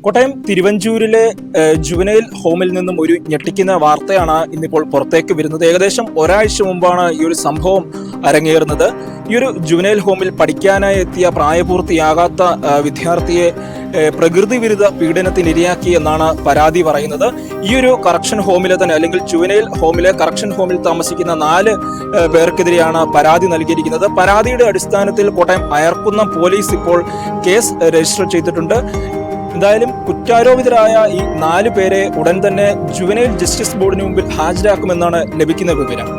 Kottayam തിരുവഞ്ചൂരിലെ juvenile ഹോമിൽ നിന്നും ഒരു ഞെട്ടിക്കുന്ന വാർത്തയാണ് ഇന്നിപ്പോൾ പുറത്തേക്ക് വരുന്നത്. ഏകദേശം ഒരാഴ്ച മുമ്പാണ് ഈ ഒരു സംഭവം അരങ്ങേറുന്നത്. ഈ ഒരു ജുവനൈൽ ഹോമിൽ പഠിക്കാനായി എത്തിയ പ്രായപൂർത്തിയാകാത്ത വിദ്യാർത്ഥിയെ പ്രകൃതി വിരുദ്ധ പീഡനത്തിനിരയാക്കി എന്നാണ് പരാതി പറയുന്നത്. ഈ ഒരു കറക്ഷൻ ഹോമിലെ തന്നെ അല്ലെങ്കിൽ ജുവനൈൽ ഹോമിലെ കറക്ഷൻ ഹോമിൽ താമസിക്കുന്ന 4 പേർക്കെതിരെയാണ് പരാതി നൽകിയിരിക്കുന്നത്. പരാതിയുടെ അടിസ്ഥാനത്തിൽ കോട്ടയം അയർക്കുന്നം പോലീസ് ഇപ്പോൾ കേസ് രജിസ്റ്റർ ചെയ്തിട്ടുണ്ട്. എന്തായാലും കുറ്റാരോപിതരായ ഈ 4 പേരെ ഉടൻ തന്നെ ജുവനൈൽ ജസ്റ്റിസ് ബോർഡിന് മുമ്പിൽ ഹാജരാക്കുമെന്നാണ് ലഭിക്കുന്ന വിവരം.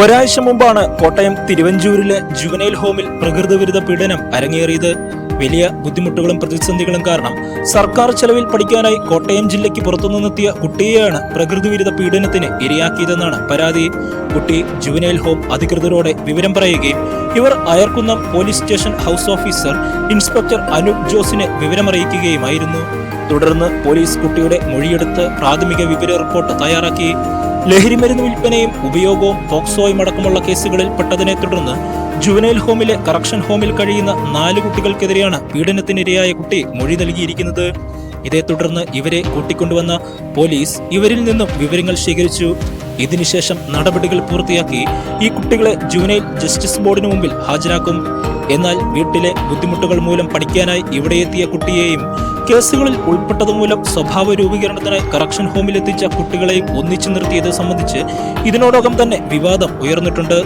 ഒരാഴ്ച മുമ്പാണ് കോട്ടയം തിരുവഞ്ചൂരിലെ ജുവനൈൽ ഹോമിൽ പ്രകൃതി വിരുദ്ധ പീഡനം അരങ്ങേറിയത്. വലിയ ബുദ്ധിമുട്ടുകളും പ്രതിസന്ധികളും കാരണം സർക്കാർ ചെലവിൽ പഠിക്കാനായി കോട്ടയം ജില്ലയ്ക്ക് പുറത്തുനിന്നെത്തിയ കുട്ടിയെയാണ് പ്രകൃതി വിരുദ്ധ പീഡനത്തിന് ഇരയാക്കിയതെന്നാണ് പരാതി. കുട്ടി ജുവനൈൽ ഹോം അധികൃതരോടെ വിവരം പറയുകയും ഇവർ Ayarkunnam police station house officer inspector Anoop ജോസിനെ വിവരമറിയിക്കുകയുമായിരുന്നു. തുടർന്ന് പോലീസ് കുട്ടിയുടെ മൊഴിയെടുത്ത് പ്രാഥമിക വിവര റിപ്പോർട്ട് തയ്യാറാക്കി. ലഹരിമരുന്ന് വിൽപ്പനയും ഉപയോഗവും പോക്സോയും അടക്കമുള്ള കേസുകളിൽ പെട്ടതിനെ തുടർന്ന് ജുവനൈൽ ഹോമിലെ കറക്ഷൻ ഹോമിൽ കഴിയുന്ന 4 കുട്ടികൾക്കെതിരെയാണ് പീഡനത്തിനിരയായ കുട്ടി മൊഴി നൽകിയിരിക്കുന്നത്. ഇതേ തുടർന്ന് ഇവരെ കൂട്ടിക്കൊണ്ടുവന്ന പോലീസ് ഇവരിൽ നിന്നും വിവരങ്ങൾ ശേഖരിച്ചു. ഇതിനുശേഷം നടപടികൾ പൂർത്തിയാക്കി ഈ കുട്ടികളെ ജുവനൈൽ ജസ്റ്റിസ് ബോർഡിന് മുമ്പിൽ ഹാജരാക്കും. എന്നാൽ വീട്ടിലെ ബുദ്ധിമുട്ടുകൾ മൂലം പഠിക്കാനായി ഇവിടെ എത്തിയ കുട്ടിയെയും കേസുകളിൽ ഉൾപ്പെട്ടതുമൂലം സ്വഭാവ രൂപീകരണത്തിനായി കറക്ഷൻ ഹോമിലെത്തിച്ച കുട്ടികളെയും ഒന്നിച്ചു നിർത്തിയത് സംബന്ധിച്ച് ഇതിനോടകം തന്നെ വിവാദം ഉയർന്നിട്ടുണ്ട്.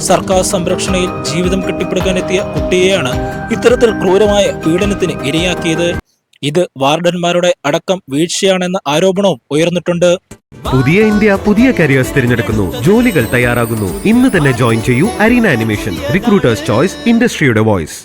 സർക്കാർ സംരക്ഷണയിൽ ജീവിതം കെട്ടിപ്പടുക്കാനെത്തിയ കുട്ടിയെയാണ് ഇത്തരത്തിൽ ക്രൂരമായ പീഡനത്തിന് ഇരയാക്കിയത്. ഇത് വാർഡന്മാരുടെ അടക്കം വീഴ്ചയാണെന്ന ആരോപണവും ഉയർന്നിട്ടുണ്ട്. പുതിയ ഇന്ത്യ പുതിയ കരിയേഴ്സ് തിരഞ്ഞെടുക്കുന്നു, ജോലികൾ തയ്യാറാകുന്നു. ഇന്ന് തന്നെ ജോയിൻ ചെയ്യൂ അരീന ആനിമേഷൻ. റിക്രൂട്ടേഴ്സ് ചോയ്സ്, ഇൻഡസ്ട്രിയുടെ വോയിസ്.